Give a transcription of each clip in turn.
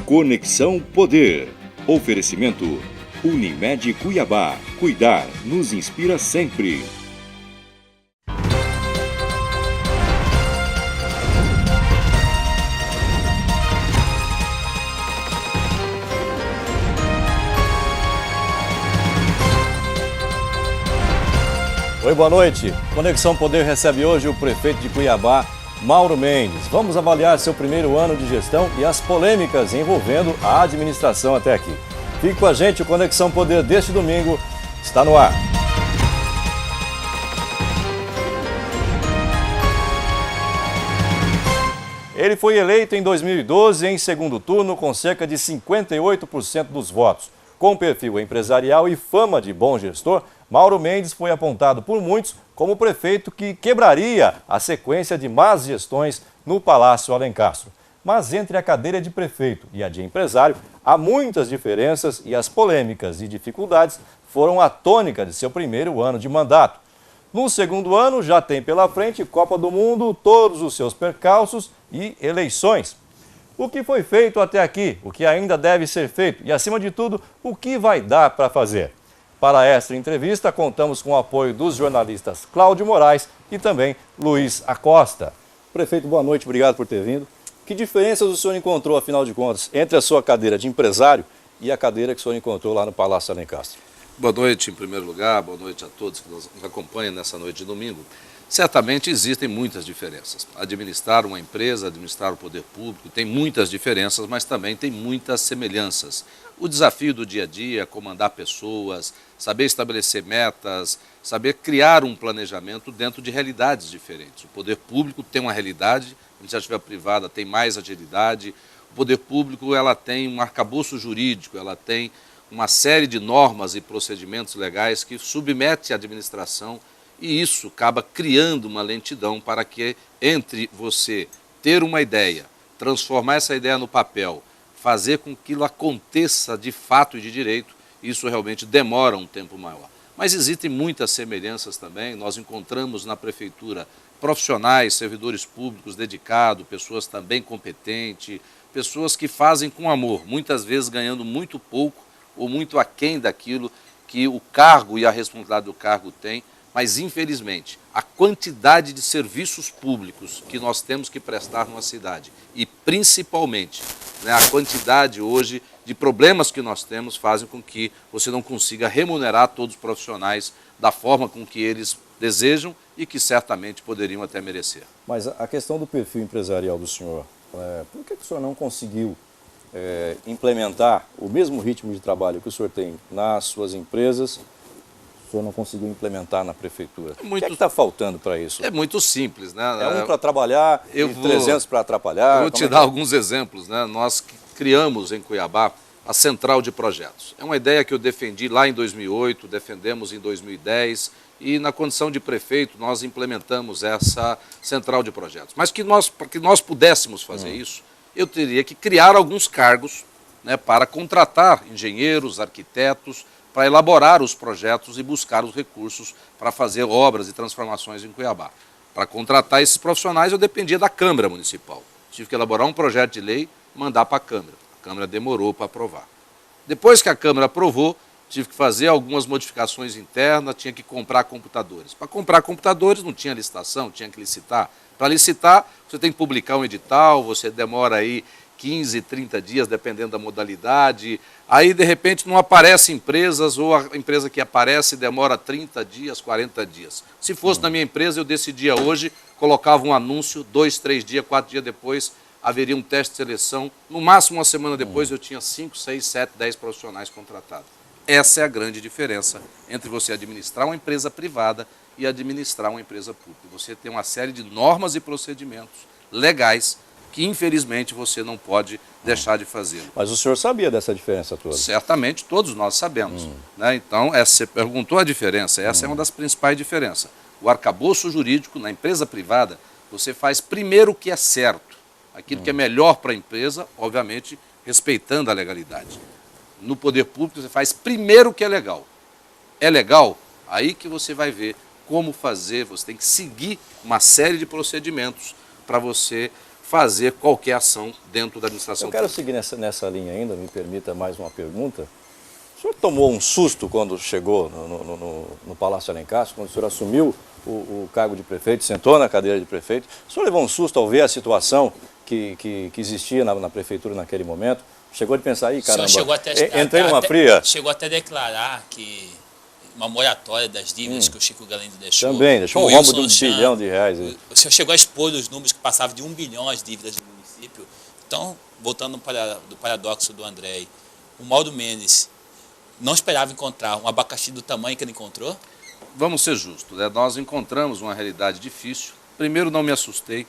Conexão Poder. Oferecimento Unimed Cuiabá. Cuidar nos inspira sempre. Oi, boa noite. Conexão Poder recebe hoje o prefeito de Cuiabá, Mauro Mendes. Vamos avaliar seu primeiro ano de gestão e as polêmicas envolvendo a administração até aqui. Fique com a gente, o Conexão Poder deste domingo está no ar. Ele foi eleito em 2012 em segundo turno com cerca de 58% dos votos. Com perfil empresarial e fama de bom gestor, Mauro Mendes foi apontado por muitos como o prefeito que quebraria a sequência de más gestões no Palácio Alencastro. Mas entre a cadeira de prefeito e a de empresário, há muitas diferenças e as polêmicas e dificuldades foram a tônica de seu primeiro ano de mandato. No segundo ano, já tem pela frente Copa do Mundo, todos os seus percalços e eleições. O que foi feito até aqui, o que ainda deve ser feito e, acima de tudo, o que vai dar para fazer. Para esta entrevista, contamos com o apoio dos jornalistas Cláudio Moraes e também Luiz Acosta. Prefeito, boa noite, obrigado por ter vindo. Que diferenças o senhor encontrou, afinal de contas, entre a sua cadeira de empresário e a cadeira que o senhor encontrou lá no Palácio Alencastro? Boa noite, em primeiro lugar, boa noite a todos que nos acompanham nessa noite de domingo. Certamente existem muitas diferenças. Administrar uma empresa, administrar o poder público, tem muitas diferenças, mas também tem muitas semelhanças. O desafio do dia a dia é comandar pessoas, saber estabelecer metas, saber criar um planejamento dentro de realidades diferentes. O poder público tem uma realidade, a iniciativa privada tem mais agilidade. O poder público ela tem um arcabouço jurídico, ela tem uma série de normas e procedimentos legais que submete a administração. E isso acaba criando uma lentidão para que entre você ter uma ideia, transformar essa ideia no papel, fazer com que aquilo aconteça de fato e de direito, isso realmente demora um tempo maior. Mas existem muitas semelhanças também, nós encontramos na prefeitura profissionais, servidores públicos dedicados, pessoas também competentes, pessoas que fazem com amor, muitas vezes ganhando muito pouco ou muito aquém daquilo que o cargo e a responsabilidade do cargo tem. Mas, infelizmente, a quantidade de serviços públicos que nós temos que prestar numa cidade e, principalmente, a quantidade hoje de problemas que nós temos fazem com que você não consiga remunerar todos os profissionais da forma com que eles desejam e que certamente poderiam até merecer. Mas a questão do perfil empresarial do senhor, por que o senhor não conseguiu implementar o mesmo ritmo de trabalho que o senhor tem nas suas empresas? O senhor não conseguiu implementar na prefeitura. O que está faltando para isso? É muito simples, né? É um para trabalhar e 300 para atrapalhar? Eu vou te dar alguns exemplos, né? Nós criamos em Cuiabá a Central de Projetos. É uma ideia que eu defendi lá em 2008, defendemos em 2010 e na condição de prefeito nós implementamos essa Central de Projetos. Mas para que nós pudéssemos fazer isso, eu teria que criar alguns cargos, né, para contratar engenheiros, arquitetos, para elaborar os projetos e buscar os recursos para fazer obras e transformações em Cuiabá. Para contratar esses profissionais, eu dependia da Câmara Municipal. Tive que elaborar um projeto de lei, mandar para a Câmara. A Câmara demorou para aprovar. Depois que a Câmara aprovou, tive que fazer algumas modificações internas, tinha que comprar computadores. Para comprar computadores não tinha licitação, tinha que licitar. Para licitar, você tem que publicar um edital, você demora aí 15, 30 dias, dependendo da modalidade. Aí, de repente, não aparecem empresas, ou a empresa que aparece demora 30 dias, 40 dias. Se fosse na minha empresa, eu decidia hoje, colocava um anúncio, 2, 3 dias, 4 dias depois, haveria um teste de seleção. No máximo, uma semana depois, eu tinha 5, 6, 7, 10 profissionais contratados. Essa é a grande diferença entre você administrar uma empresa privada e administrar uma empresa pública. Você tem uma série de normas e procedimentos legais que, infelizmente, você não pode deixar de fazer. Mas o senhor sabia dessa diferença toda? Certamente, todos nós sabemos. Né? Então, você perguntou a diferença, essa é uma das principais diferenças. O arcabouço jurídico, na empresa privada, você faz primeiro o que é certo, aquilo que é melhor para a empresa, obviamente, respeitando a legalidade. No poder público, você faz primeiro o que é legal. É legal? Aí que você vai ver como fazer, você tem que seguir uma série de procedimentos para você fazer qualquer ação dentro da administração Eu quero pública. seguir nessa linha ainda, me permita mais uma pergunta. O senhor tomou um susto quando chegou no Palácio Alencar, quando o senhor assumiu o cargo de prefeito, sentou na cadeira de prefeito? O senhor levou um susto ao ver a situação que existia na prefeitura naquele momento? Chegou de pensar, aí, caramba, entrei numa fria? Chegou até a declarar que uma moratória das dívidas que o Chico Galindo deixou. Também, deixou um rombo de R$1 bilhão. O senhor chegou a expor os números que passavam de 1 bilhão as dívidas do município. Então, voltando do paradoxo do André, o Mauro Mendes não esperava encontrar um abacaxi do tamanho que ele encontrou? Vamos ser justos, né? Nós encontramos uma realidade difícil. Primeiro, não me assustei,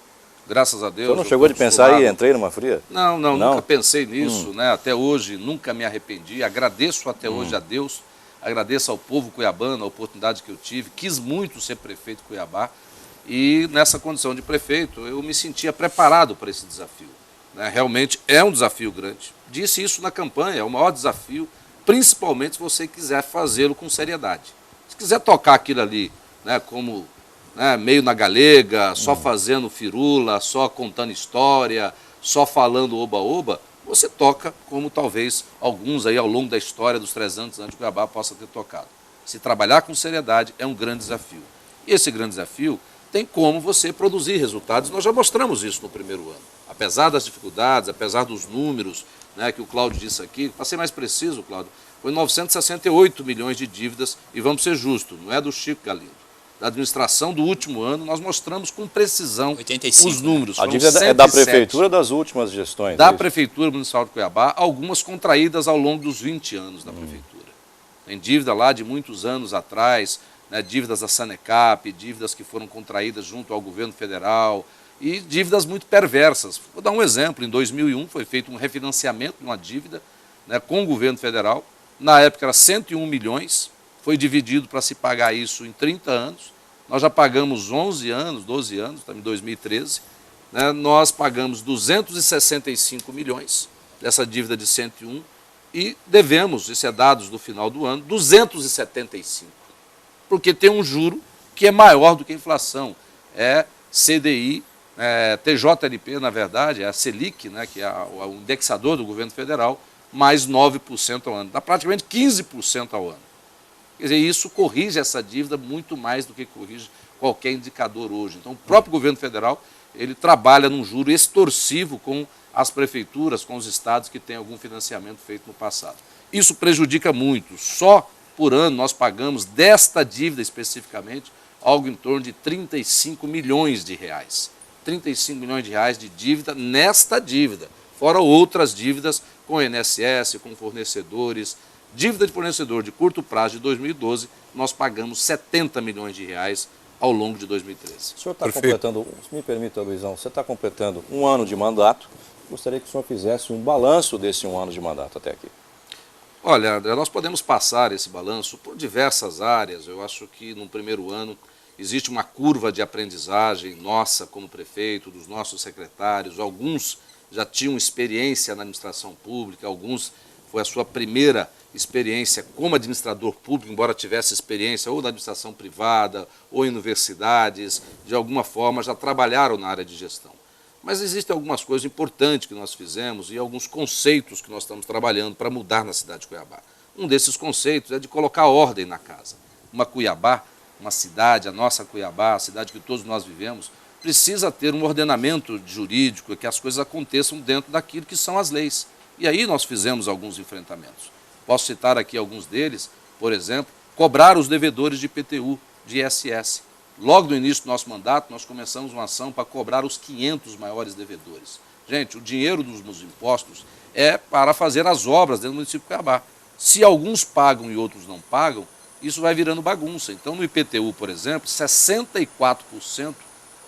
graças a Deus. O senhor não chegou de pensar e entrei numa fria? Não, nunca pensei nisso, né? Até hoje nunca me arrependi. Agradeço até hoje a Deus, agradeço ao povo cuiabano a oportunidade que eu tive. Quis muito ser prefeito de Cuiabá e nessa condição de prefeito eu me sentia preparado para esse desafio, né? Realmente é um desafio grande. Disse isso na campanha, é o maior desafio, principalmente se você quiser fazê-lo com seriedade. Se quiser tocar aquilo ali, né, como, né, meio na galega, só fazendo firula, só contando história, só falando oba-oba, você toca como talvez alguns aí ao longo da história dos 300 anos de Cuiabá possa ter tocado. Se trabalhar com seriedade é um grande desafio. E esse grande desafio tem como você produzir resultados. Nós já mostramos isso no primeiro ano. Apesar das dificuldades, apesar dos números, né, que o Cláudio disse aqui, para ser mais preciso, Cláudio, foi 968 milhões de dívidas, e vamos ser justos, não é do Chico Galindo. Da administração do último ano, nós mostramos com precisão 85, os números. A dívida é da prefeitura das últimas gestões? Da Prefeitura Municipal de Cuiabá, algumas contraídas ao longo dos 20 anos da Prefeitura. Tem dívida lá de muitos anos atrás, né, dívidas da Sanecap, dívidas que foram contraídas junto ao governo federal e dívidas muito perversas. Vou dar um exemplo, em 2001 foi feito um refinanciamento de uma dívida, né, com o governo federal. Na época era 101 milhões, foi dividido para se pagar isso em 30 anos. Nós já pagamos 11 anos, 12 anos, estamos em 2013. Né, nós pagamos 265 milhões dessa dívida de 101 e devemos, isso é dados do final do ano, 275. Porque tem um juro que é maior do que a inflação. É CDI, TJLP, na verdade, é a Selic, né, que é o indexador do governo federal, mais 9% ao ano. Dá praticamente 15% ao ano. Quer dizer, isso corrige essa dívida muito mais do que corrige qualquer indicador hoje. Então, o próprio governo federal, ele trabalha num juro extorsivo com as prefeituras, com os estados que têm algum financiamento feito no passado. Isso prejudica muito. Só por ano nós pagamos desta dívida especificamente algo em torno de 35 milhões de reais. 35 milhões de reais de dívida nesta dívida, fora outras dívidas com o INSS, com fornecedores. Dívida de fornecedor de curto prazo de 2012, nós pagamos 70 milhões de reais ao longo de 2013. O senhor está completando, se me permita, Luizão, você está completando um ano de mandato. Gostaria que o senhor fizesse um balanço desse um ano de mandato até aqui. Olha, André, nós podemos passar esse balanço por diversas áreas. Eu acho que no primeiro ano existe uma curva de aprendizagem nossa como prefeito, dos nossos secretários. Alguns já tinham experiência na administração pública, alguns foi a sua primeira experiência como administrador público, embora tivesse experiência ou na administração privada ou em universidades, de alguma forma já trabalharam na área de gestão. Mas existem algumas coisas importantes que nós fizemos e alguns conceitos que nós estamos trabalhando para mudar na cidade de Cuiabá. Um desses conceitos é de colocar ordem na casa. Uma Cuiabá, uma cidade, a nossa Cuiabá, a cidade que todos nós vivemos, precisa ter um ordenamento jurídico, que as coisas aconteçam dentro daquilo que são as leis. E aí nós fizemos alguns enfrentamentos. Posso citar aqui alguns deles, por exemplo, cobrar os devedores de IPTU, de ISS. Logo no início do nosso mandato, nós começamos uma ação para cobrar os 500 maiores devedores. Gente, o dinheiro dos impostos é para fazer as obras dentro do município de Cuiabá. Se alguns pagam e outros não pagam, isso vai virando bagunça. Então, no IPTU, por exemplo, 64%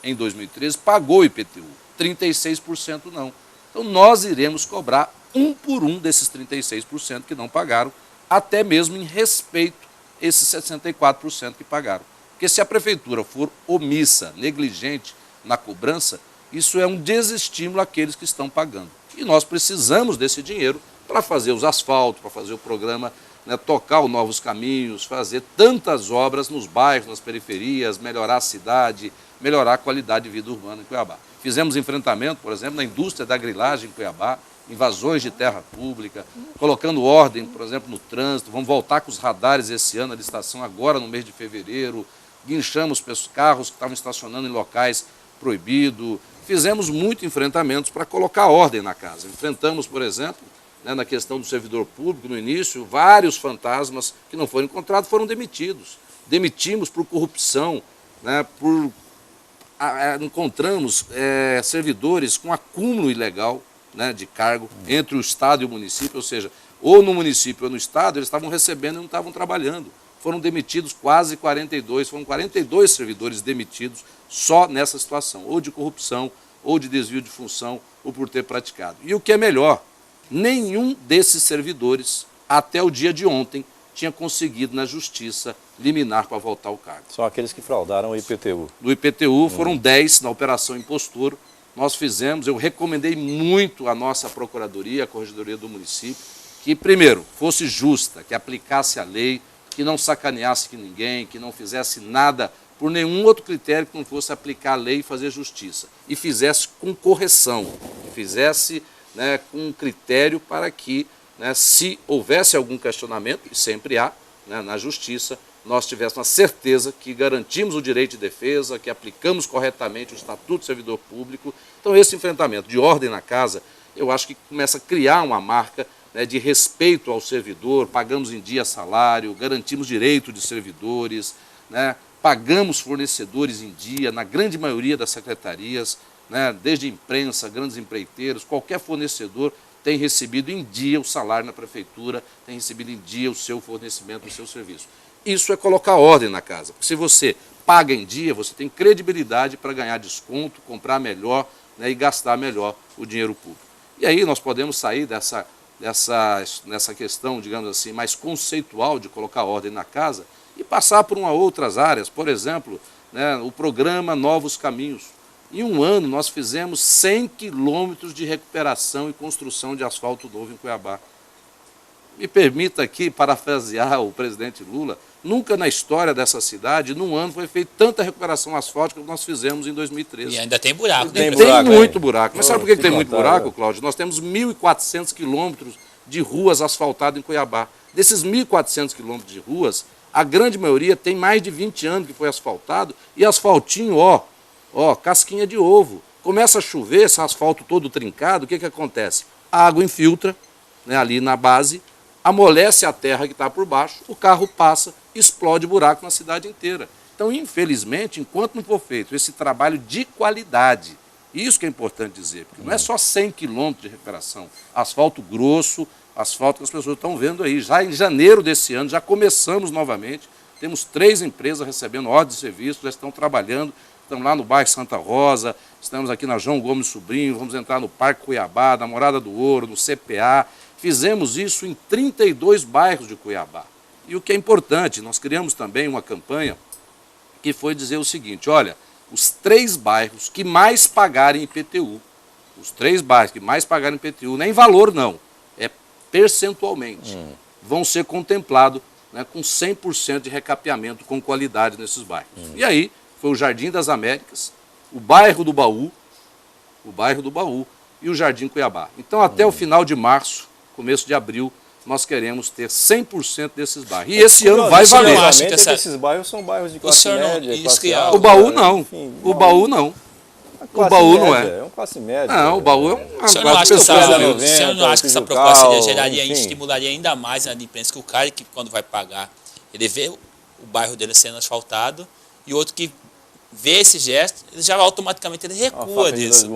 em 2013 pagou IPTU, 36% não. Então, nós iremos cobrar um por um desses 36% que não pagaram, até mesmo em respeito a esses 64% que pagaram. Porque se a prefeitura for omissa, negligente na cobrança, isso é um desestímulo àqueles que estão pagando. E nós precisamos desse dinheiro para fazer os asfaltos, para fazer o programa né, tocar o Novos Caminhos, fazer tantas obras nos bairros, nas periferias, melhorar a cidade, melhorar a qualidade de vida urbana em Cuiabá. Fizemos enfrentamento, por exemplo, na indústria da grilagem em Cuiabá, invasões de terra pública, colocando ordem, por exemplo, no trânsito. Vamos voltar com os radares esse ano, a licitação agora no mês de fevereiro. Guinchamos carros que estavam estacionando em locais proibidos. Fizemos muitos enfrentamentos para colocar ordem na casa. Enfrentamos, por exemplo, né, na questão do servidor público, no início, vários fantasmas que não foram encontrados foram demitidos. Demitimos por corrupção, né, encontramos servidores com acúmulo ilegal, né, de cargo entre o Estado e o município, ou seja, ou no município ou no Estado, eles estavam recebendo e não estavam trabalhando. Foram demitidos quase 42, foram 42 servidores demitidos só nessa situação, ou de corrupção, ou de desvio de função, ou por ter praticado. E o que é melhor, nenhum desses servidores, até o dia de ontem, tinha conseguido na justiça liminar para voltar ao cargo. São aqueles que fraudaram o IPTU. Do IPTU foram 10 na Operação Impostor. Nós fizemos, eu recomendei muito a nossa Procuradoria, a Corregedoria do município, que primeiro fosse justa, que aplicasse a lei, que não sacaneasse ninguém, que não fizesse nada por nenhum outro critério que não fosse aplicar a lei e fazer justiça. E fizesse com correção, que fizesse, né, com critério para que, né, se houvesse algum questionamento, e sempre há, né, na justiça, nós tivéssemos a certeza que garantimos o direito de defesa, que aplicamos corretamente o Estatuto do Servidor Público. Então, esse enfrentamento de ordem na casa, eu acho que começa a criar uma marca, né, de respeito ao servidor, pagamos em dia salário, garantimos direito de servidores, né, pagamos fornecedores em dia, na grande maioria das secretarias, né, desde imprensa, grandes empreiteiros, qualquer fornecedor tem recebido em dia o salário na prefeitura, tem recebido em dia o seu fornecimento, o seu serviço. Isso é colocar ordem na casa, porque se você paga em dia, você tem credibilidade para ganhar desconto, comprar melhor, né, e gastar melhor o dinheiro público. E aí nós podemos sair nessa questão, digamos assim, mais conceitual de colocar ordem na casa e passar por outras áreas. Por exemplo, né, o programa Novos Caminhos. Em um ano nós fizemos 100 quilômetros de recuperação e construção de asfalto novo em Cuiabá. Me permita aqui parafrasear o presidente Lula, nunca na história dessa cidade, num ano, foi feita tanta recuperação asfáltica que nós fizemos em 2013. E ainda tem buraco. Tem muito buraco. Mas sabe por que tem muito buraco, Cláudio? Nós temos 1.400 quilômetros de ruas asfaltadas em Cuiabá. Desses 1.400 quilômetros de ruas, a grande maioria tem mais de 20 anos que foi asfaltado e asfaltinho, casquinha de ovo. Começa a chover, esse asfalto todo trincado, o que acontece? A água infiltra, né, ali na base, amolece a terra que está por baixo, o carro passa, explode buraco na cidade inteira. Então, infelizmente, enquanto não for feito esse trabalho de qualidade, isso que é importante dizer, porque não é só 100 quilômetros de recuperação, asfalto grosso, asfalto que as pessoas estão vendo aí. Já em janeiro desse ano, já começamos novamente, temos 3 empresas recebendo ordem de serviço, já estão trabalhando, estamos lá no bairro Santa Rosa, estamos aqui na João Gomes Sobrinho, vamos entrar no Parque Cuiabá, na Morada do Ouro, no CPA. Fizemos isso em 32 bairros de Cuiabá. E o que é importante, nós criamos também uma campanha que foi dizer o seguinte, olha, os 3 bairros que mais pagarem IPTU, os 3 bairros que mais pagarem IPTU, nem valor não, é percentualmente, vão ser contemplados, né, com 100% de recapeamento com qualidade nesses bairros. E aí foi o Jardim das Américas, o bairro do Baú e o Jardim Cuiabá. Então até o final de março, começo de abril, nós queremos ter 100% desses bairros. E esse ano vai valer. Eu acho que esses bairros são bairros de classe média, classe alta. O Baú não. O Baú não. O Baú não é. É uma classe média. Não, o Baú é uma senhor não acha que essa proposta geraria e estimularia ainda mais a imprensa, que o cara que quando vai pagar, ele vê o bairro dele sendo asfaltado e outro que vê esse gesto, ele já automaticamente ele recua disso.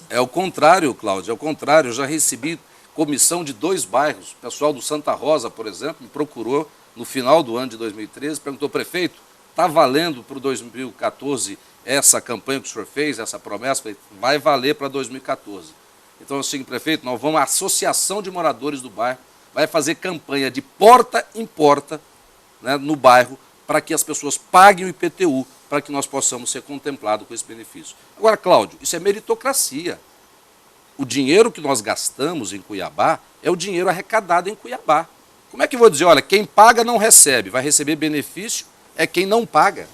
É o contrário, Cláudio, é o contrário. Eu já recebi comissão de 2 bairros. O pessoal do Santa Rosa, por exemplo, me procurou no final do ano de 2013, perguntou, prefeito, está valendo para o 2014 essa campanha que o senhor fez, essa promessa? Falei, vai valer para 2014. Então, assim, prefeito, nós vamos, a Associação de Moradores do Bairro vai fazer campanha de porta em porta, né, no bairro, para que as pessoas paguem o IPTU, para que nós possamos ser contemplados com esse benefício. Agora, Cláudio, isso é meritocracia. O dinheiro que nós gastamos em Cuiabá é o dinheiro arrecadado em Cuiabá. Como é que eu vou dizer, olha, quem paga não recebe, vai receber benefício é quem não paga?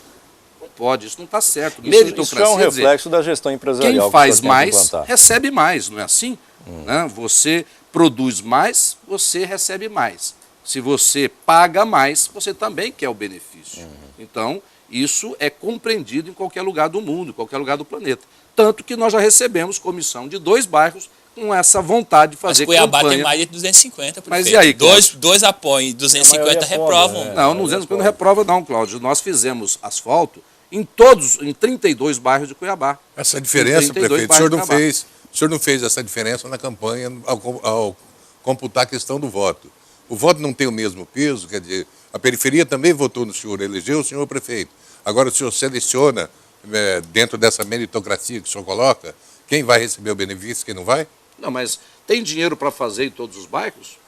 Não pode, isso não está certo. Isso é um reflexo da gestão empresarial. Quem faz mais, recebe mais, não é assim? Né? Você produz mais, você recebe mais. Se você paga mais, você também quer o benefício. Então, isso é compreendido em qualquer lugar do mundo, em qualquer lugar do planeta. Tanto que nós já recebemos comissão de 2 bairros com essa vontade de fazer campanha. Mas Cuiabá tem mais de 250, prefeito. Mas e aí, dois apoiam e 250 reprovam. Não, 250 não reprova não, Cláudio. Nós fizemos asfalto em 32 bairros de Cuiabá. Essa diferença, prefeito, o senhor não fez essa diferença na campanha ao computar a questão do voto. O voto não tem o mesmo peso, quer dizer, a periferia também votou no senhor, elegeu o senhor prefeito. Agora o senhor seleciona, dentro dessa meritocracia que o senhor coloca, quem vai receber o benefício e quem não vai? Não, mas tem dinheiro para fazer em todos os bairros?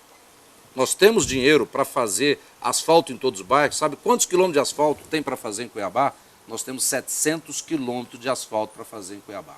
Nós temos dinheiro para fazer asfalto em todos os bairros. Sabe quantos quilômetros de asfalto tem para fazer em Cuiabá? Nós temos 700 quilômetros de asfalto para fazer em Cuiabá.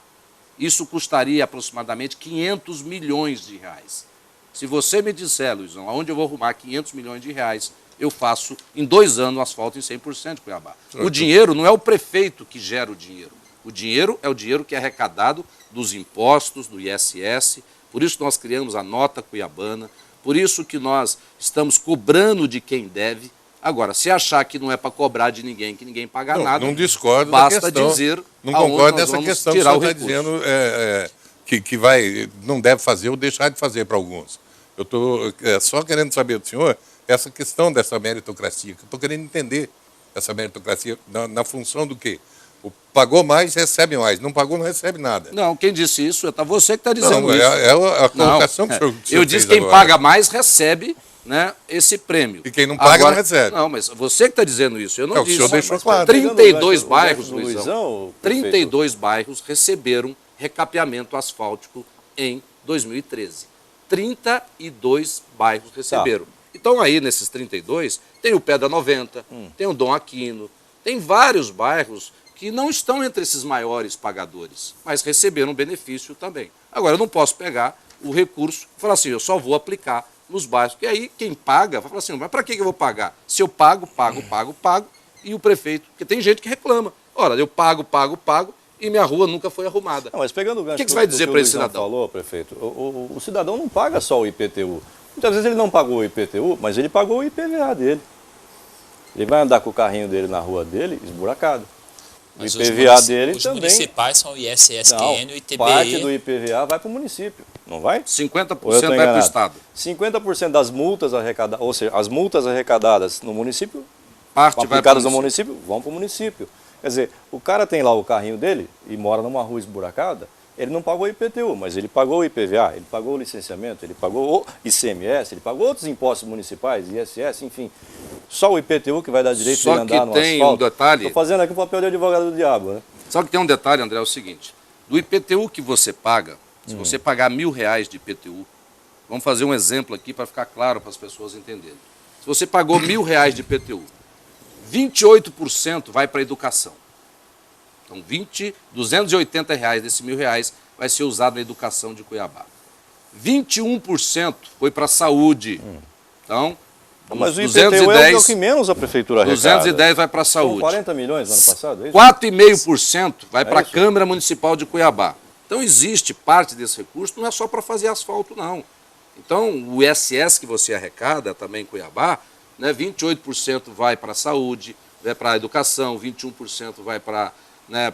Isso custaria aproximadamente 500 milhões de reais. Se você me disser, Luizão, aonde eu vou arrumar 500 milhões de reais, eu faço em 2 anos o asfalto em 100% de Cuiabá. O dinheiro não é o prefeito que gera o dinheiro. O dinheiro é o dinheiro que é arrecadado dos impostos, do ISS. Por isso nós criamos a nota cuiabana. Por isso que nós estamos cobrando de quem deve. Agora, se achar que não é para cobrar de ninguém, que ninguém paga nada, não discordo basta da questão. dizer não concordo nós nessa vamos questão que tirar o o senhor está recurso. dizendo que não deve fazer ou deixar de fazer para alguns. Eu estou só querendo saber do senhor essa questão dessa meritocracia, que eu estou querendo entender essa meritocracia na função do quê? O pagou mais, recebe mais. Não pagou, não recebe nada. Não, quem disse isso? É você que está dizendo não, isso. É a colocação que o senhor eu disse que quem paga mais recebe, né, esse prêmio. E quem não paga agora, não recebe. Não, mas você que está dizendo isso. Eu não disse. O senhor deixou claro. 32 bairros, Luizão, 32 bairros receberam recapeamento asfáltico em 2013. 32 bairros receberam. Tá. Então aí, nesses 32, tem o Pedra 90, tem o Dom Aquino, tem vários bairros que não estão entre esses maiores pagadores, mas receberam benefício também. Agora, eu não posso pegar o recurso e falar assim, eu só vou aplicar nos bairros, porque aí quem paga vai falar assim, mas para que eu vou pagar? Se eu pago, e o prefeito, porque tem gente que reclama, ora, eu pago, e minha rua nunca foi arrumada. Não, mas pegando o gancho, o que você vai dizer para esse cidadão? Falou, prefeito, o cidadão não paga só o IPTU. Muitas vezes ele não pagou o IPTU, mas ele pagou o IPVA dele. Ele vai andar com o carrinho dele na rua dele, esburacado. Mas o IPVA dele os também. Os municipais são o ISSQN e o ITBI. Parte do IPVA vai para o município, não vai? 50% vai para o Estado. 50% das multas arrecadadas, ou seja, as multas arrecadadas no município, aplicadas no município, vão para o município. Quer dizer, o cara tem lá o carrinho dele e mora numa rua esburacada, ele não pagou o IPTU, mas ele pagou o IPVA, ele pagou o licenciamento, ele pagou o ICMS, ele pagou outros impostos municipais, ISS, enfim. Só o IPTU que vai dar direito de andar no asfalto. Só que tem um detalhe... Estou fazendo aqui o papel de advogado do diabo, né? Só que tem um detalhe, André, é o seguinte. Do IPTU que você paga, se você pagar R$1.000 de IPTU, vamos fazer um exemplo aqui para ficar claro para as pessoas entenderem. Se você pagou R$1.000 de IPTU, 28% vai para a educação. Então, R$280 desses R$1.000 vai ser usado na educação de Cuiabá. 21% foi para a saúde. Então, mas o IPTU é o que menos a prefeitura arrecada. 210 vai para a saúde. São 40 milhões no ano passado, é isso? 4,5% vai para a Câmara Municipal de Cuiabá. Então, existe parte desse recurso, não é só para fazer asfalto, não. Então, o ISS que você arrecada também em Cuiabá, né, 28% vai para a saúde, vai para a educação, 21% vai para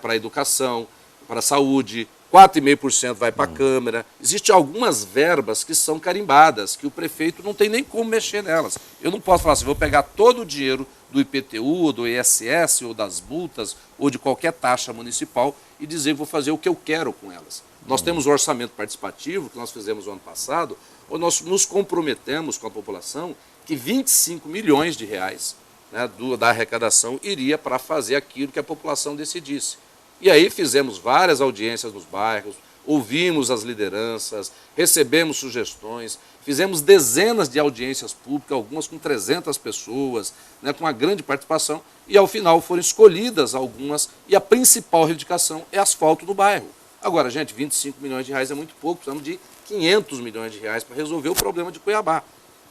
a educação, para a saúde, 4,5% vai para a Câmara. Existem algumas verbas que são carimbadas, que o prefeito não tem nem como mexer nelas. Eu não posso falar assim, vou pegar todo o dinheiro do IPTU, do ISS, ou das multas, ou de qualquer taxa municipal e dizer que vou fazer o que eu quero com elas. Nós temos o orçamento participativo, que nós fizemos no ano passado, onde nós nos comprometemos com a população que 25 milhões de reais, né, da arrecadação iria para fazer aquilo que a população decidisse. E aí fizemos várias audiências nos bairros, ouvimos as lideranças, recebemos sugestões, fizemos dezenas de audiências públicas, algumas com 300 pessoas, né, com uma grande participação, e ao final foram escolhidas algumas, e a principal reivindicação é asfalto no bairro. Agora, gente, 25 milhões de reais é muito pouco, precisamos de 500 milhões de reais para resolver o problema de Cuiabá.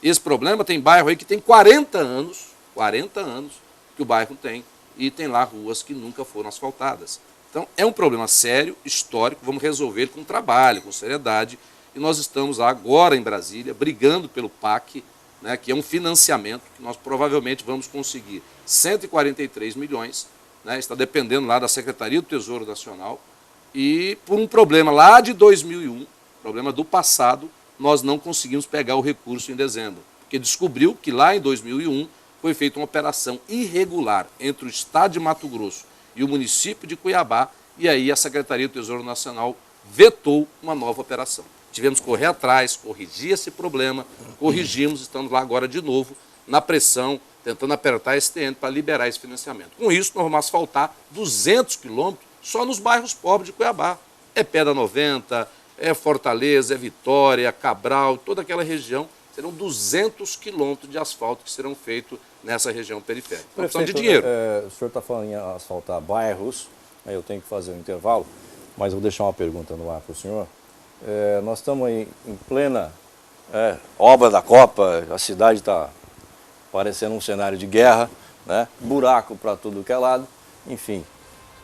Esse problema tem bairro aí que tem 40 anos que o bairro tem, e tem lá ruas que nunca foram asfaltadas. Então, é um problema sério, histórico, vamos resolver com trabalho, com seriedade, e nós estamos lá agora em Brasília, brigando pelo PAC, né, que é um financiamento que nós provavelmente vamos conseguir 143 milhões, né, está dependendo lá da Secretaria do Tesouro Nacional, e por um problema lá de 2001, problema do passado, nós não conseguimos pegar o recurso em dezembro, porque descobriu que lá em 2001 foi feita uma operação irregular entre o Estado de Mato Grosso e o município de Cuiabá, e aí a Secretaria do Tesouro Nacional vetou uma nova operação. Tivemos que correr atrás, corrigir esse problema, corrigimos, estamos lá agora de novo, na pressão, tentando apertar a STN para liberar esse financiamento. Com isso, nós vamos asfaltar 200 quilômetros só nos bairros pobres de Cuiabá. É Pedra 90, é Fortaleza, é Vitória, Cabral, toda aquela região. Serão 200 quilômetros de asfalto que serão feitos nessa região periférica. Prefeito, de dinheiro. O senhor está falando em asfaltar bairros, aí eu tenho que fazer um intervalo, mas vou deixar uma pergunta no ar para o senhor. Nós estamos em plena obra da Copa, a cidade está parecendo um cenário de guerra, né? Buraco para tudo que é lado, enfim.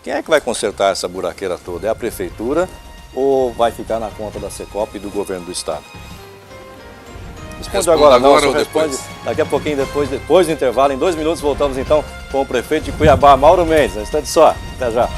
Quem é que vai consertar essa buraqueira toda? É a prefeitura ou vai ficar na conta da Secop e do governo do estado? Responde agora ou depois? Daqui a pouquinho, depois do intervalo, em 2 minutos, voltamos então com o prefeito de Cuiabá, Mauro Mendes. Um instante só. Até já.